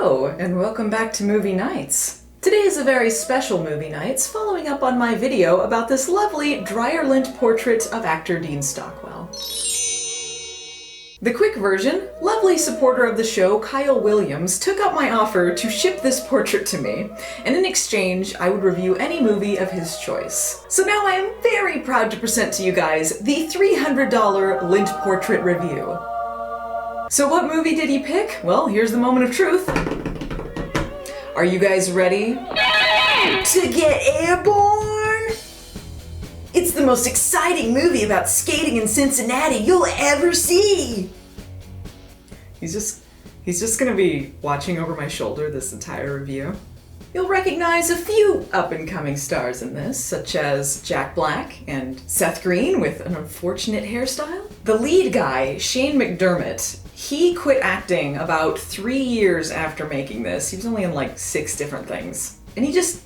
Hello, and welcome back to Movie Nights. Today is a very special Movie Nights, following up on my video about this lovely dryer lint portrait of actor Dean Stockwell. The quick version, lovely supporter of the show Kyle Williams took up my offer to ship this portrait to me, and in exchange I would review any movie of his choice. So now I am very proud to present to you guys the $300 lint portrait review. So what movie did he pick? Well, here's the moment of truth. Are you guys ready to get airborne? It's the most exciting movie about skating in Cincinnati you'll ever see. He's just gonna be watching over my shoulder this entire review. You'll recognize a few up-and-coming stars in this, such as Jack Black and Seth Green with an unfortunate hairstyle. The lead guy, Shane McDermott, he quit acting about 3 years after making this. He was only in like 6 different things. And he just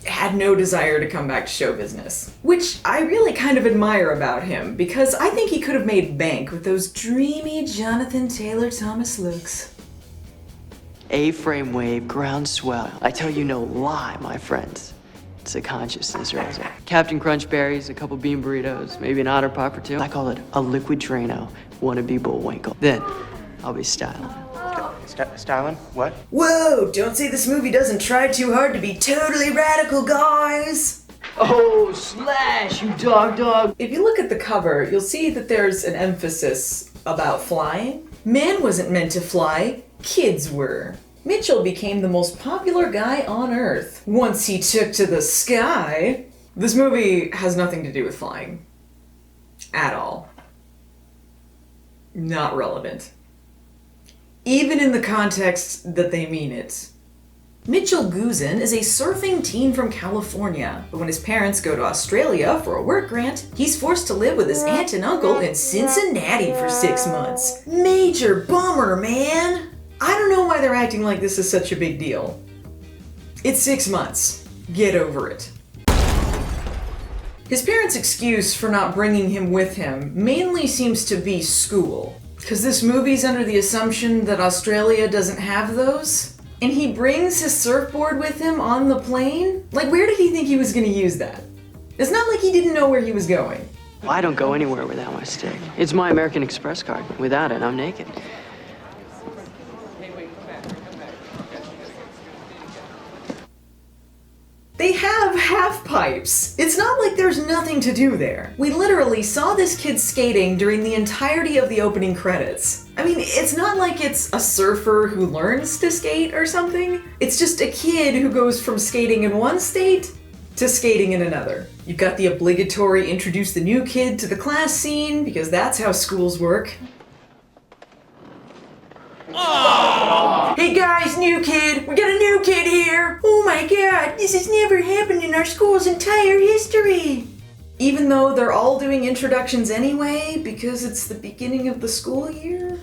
had no desire to come back to show business. Which I really kind of admire about him, because I think he could have made bank with those dreamy Jonathan Taylor Thomas looks. A-frame wave, groundswell. I tell you no lie, my friends. It's a consciousness raiser. Captain Crunch berries, a couple bean burritos, maybe an otter pop or two. I call it a liquid Drano, wannabe Bullwinkle. Then, I'll be styling. Styling? What? Whoa, don't say this movie doesn't try too hard to be totally radical, guys! Oh, Slash, you dog. If you look at the cover, you'll see that there's an emphasis about flying. Man wasn't meant to fly, kids were. Mitchell became the most popular guy on Earth once he took to the sky. This movie has nothing to do with flying. At all. Not relevant. Even in the context that they mean it. Mitchell Guzin is a surfing teen from California, but when his parents go to Australia for a work grant, he's forced to live with his aunt and uncle in Cincinnati for 6 months. Major bummer, man! I don't know why they're acting like this is such a big deal. It's 6 months. Get over it. His parents' excuse for not bringing him with him mainly seems to be school, because this movie's under the assumption that Australia doesn't have those, and he brings his surfboard with him on the plane? Like, where did he think he was gonna use that? It's not like he didn't know where he was going. I don't go anywhere without my stick. It's my American Express card. Without it, I'm naked. They have half pipes. It's not like there's nothing to do there. We literally saw this kid skating during the entirety of the opening credits. I mean, it's not like it's a surfer who learns to skate or something. It's just a kid who goes from skating in one state to skating in another. You've got the obligatory introduce the new kid to the class scene, because that's how schools work. Oh. Hey guys, new kid! We got a new kid here! Oh my god, this has never happened in our school's entire history! Even though they're all doing introductions anyway, because it's the beginning of the school year?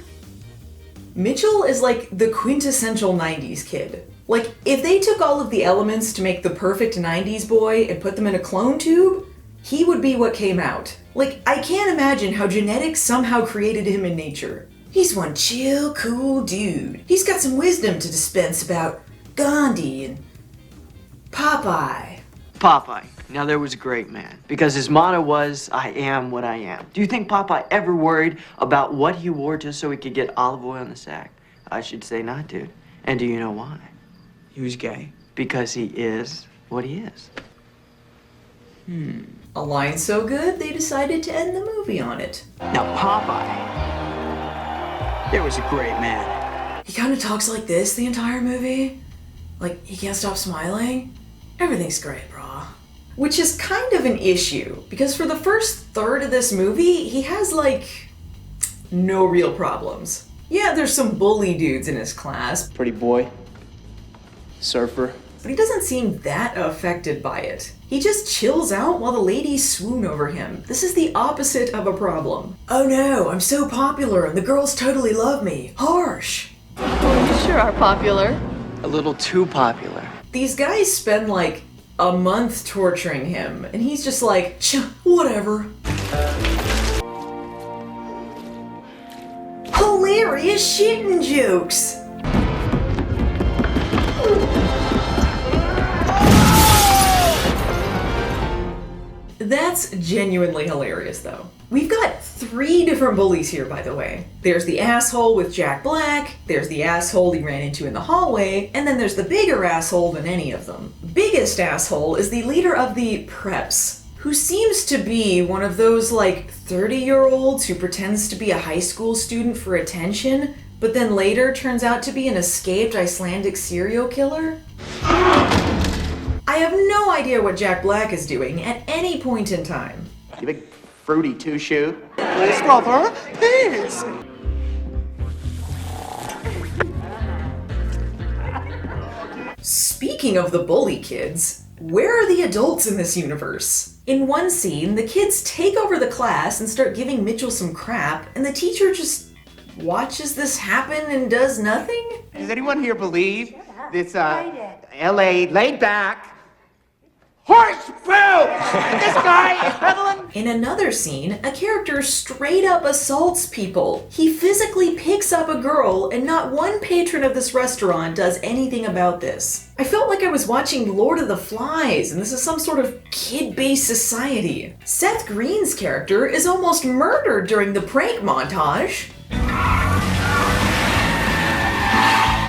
Mitchell is like the quintessential 90s kid. Like, if they took all of the elements to make the perfect 90s boy and put them in a clone tube, he would be what came out. Like, I can't imagine how genetics somehow created him in nature. He's one chill, cool dude. He's got some wisdom to dispense about Gandhi and Popeye. Popeye. Now there was a great man, because his motto was, I am what I am. Do you think Popeye ever worried about what he wore just so he could get olive oil in the sack? I should say not, dude. And do you know why? He was gay. Because he is what he is. A line so good, they decided to end the movie on it. Now, Popeye. There was a great man. He kind of talks like this the entire movie. Like, he can't stop smiling. Everything's great, brah. Which is kind of an issue, because for the first third of this movie, he has, like, no real problems. Yeah, there's some bully dudes in his class, Pretty boy. Surfer. but he doesn't seem that affected by it. He just chills out while the ladies swoon over him. This is the opposite of a problem. Oh no, I'm so popular and the girls totally love me. Harsh. Well, you sure are popular. A little too popular. These guys spend like a month torturing him, and he's just like, whatever. Hilarious shitting jokes. That's genuinely hilarious, though. We've got 3 different bullies here, by the way. There's the asshole with Jack Black, there's the asshole he ran into in the hallway, and then there's the bigger asshole than any of them. Biggest asshole is the leader of the Preps, who seems to be one of those, 30-year-olds who pretends to be a high school student for attention, but then later turns out to be an escaped Icelandic serial killer. I have no idea what Jack Black is doing at any point in time. You big fruity two-shoe. Please, brother, please. Speaking of the bully kids, where are the adults in this universe? In one scene, the kids take over the class and start giving Mitchell some crap, and the teacher just watches this happen and does nothing? Does anyone here believe this, L.A. laid back horse poop? This guy is peddling. In another scene, a character straight up assaults people. He physically picks up a girl, and not one patron of this restaurant does anything about this. I felt like I was watching Lord of the Flies, and this is some sort of kid-based society. Seth Green's character is almost murdered during the prank montage.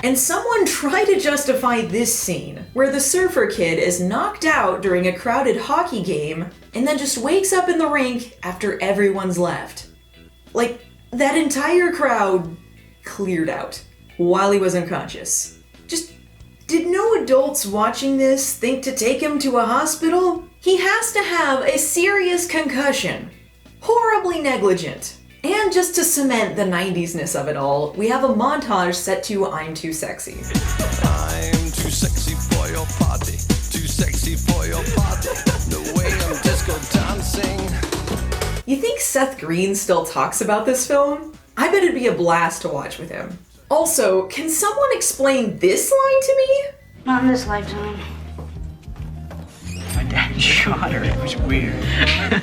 And someone try to justify this scene, where the surfer kid is knocked out during a crowded hockey game, and then just wakes up in the rink after everyone's left. Like, that entire crowd cleared out while he was unconscious. Just, did no adults watching this think to take him to a hospital? He has to have a serious concussion. Horribly negligent. And just to cement the 90s-ness of it all, we have a montage set to I'm Too Sexy. I'm too sexy for your party, too sexy for your party, the way I'm disco dancing. You think Seth Green still talks about this film? I bet it'd be a blast to watch with him. Also, can someone explain this line to me? Not in this lifetime. My dad shot her. It was weird.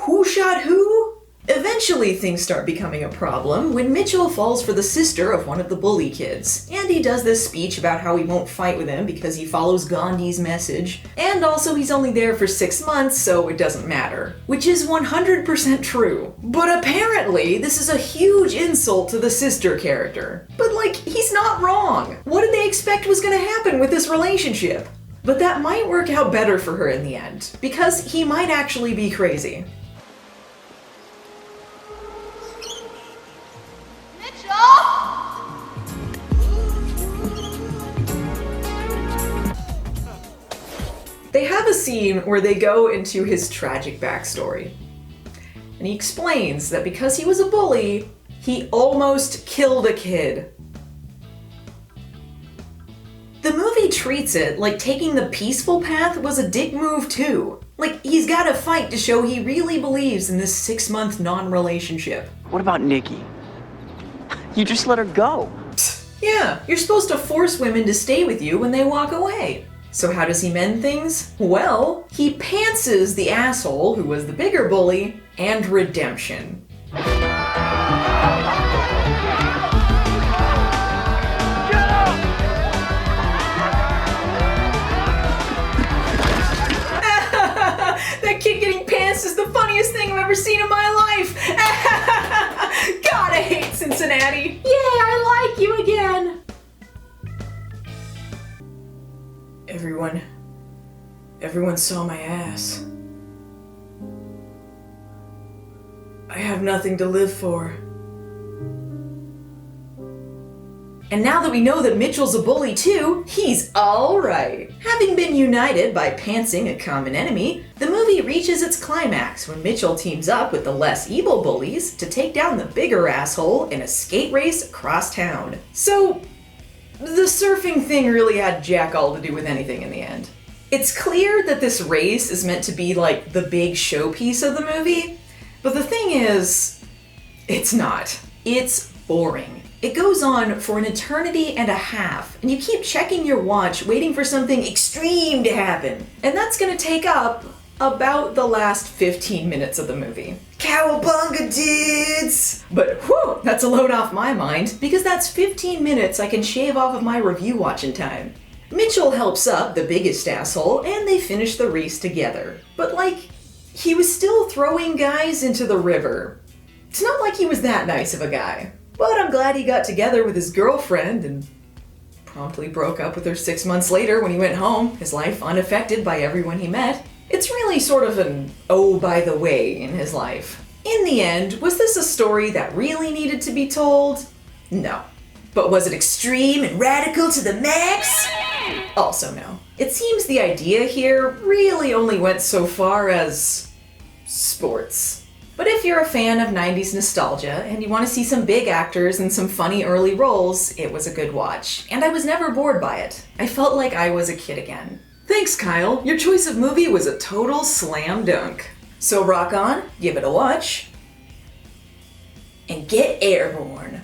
Who shot who? Eventually things start becoming a problem when Mitchell falls for the sister of one of the bully kids. And he does this speech about how he won't fight with him because he follows Gandhi's message. And also he's only there for 6 months, so it doesn't matter. Which is 100% true. But apparently this is a huge insult to the sister character. But he's not wrong. What did they expect was gonna happen with this relationship? But that might work out better for her in the end, because he might actually be crazy. They have a scene where they go into his tragic backstory. And he explains that because he was a bully, he almost killed a kid. The movie treats it like taking the peaceful path was a dick move too. He's gotta fight to show he really believes in this 6-month non-relationship. What about Nikki? You just let her go. Yeah, you're supposed to force women to stay with you when they walk away. So how does he mend things? Well, he pantses the asshole, who was the bigger bully, and redemption. That kid getting pantsed is the funniest thing I've ever seen in my life! God, I hate Cincinnati! Yay, I like you again! Everyone saw my ass. I have nothing to live for. And now that we know that Mitchell's a bully too, he's alright. Having been united by pantsing a common enemy, the movie reaches its climax when Mitchell teams up with the less evil bullies to take down the bigger asshole in a skate race across town. So, the surfing thing really had jack all to do with anything in the end. It's clear that this race is meant to be the big showpiece of the movie, but the thing is, it's not. It's boring. It goes on for an eternity and a half, and you keep checking your watch waiting for something extreme to happen. And that's gonna take up about the last 15 minutes of the movie. Cowabunga dudes! But whew, that's a load off my mind, because that's 15 minutes I can shave off of my review watching time. Mitchell helps up the biggest asshole, and they finish the race together. But he was still throwing guys into the river. It's not like he was that nice of a guy. But I'm glad he got together with his girlfriend and promptly broke up with her 6 months later when he went home, his life unaffected by everyone he met. It's really sort of an oh by the way in his life. In the end, was this a story that really needed to be told? No. But was it extreme and radical to the max? Also no. It seems the idea here really only went so far as sports. But if you're a fan of 90s nostalgia and you want to see some big actors and some funny early roles, it was a good watch. And I was never bored by it. I felt like I was a kid again. Thanks, Kyle. Your choice of movie was a total slam dunk. So rock on, give it a watch, and get airborne.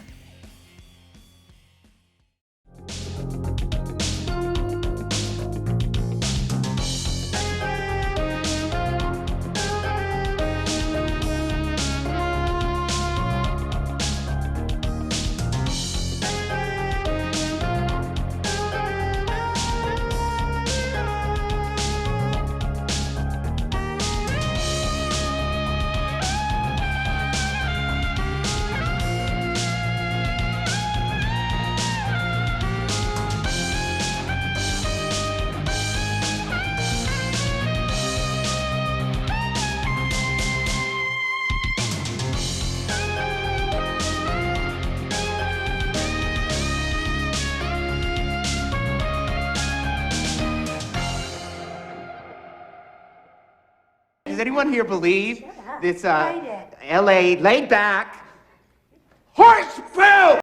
Does anyone here believe this, LA laid back horse poop?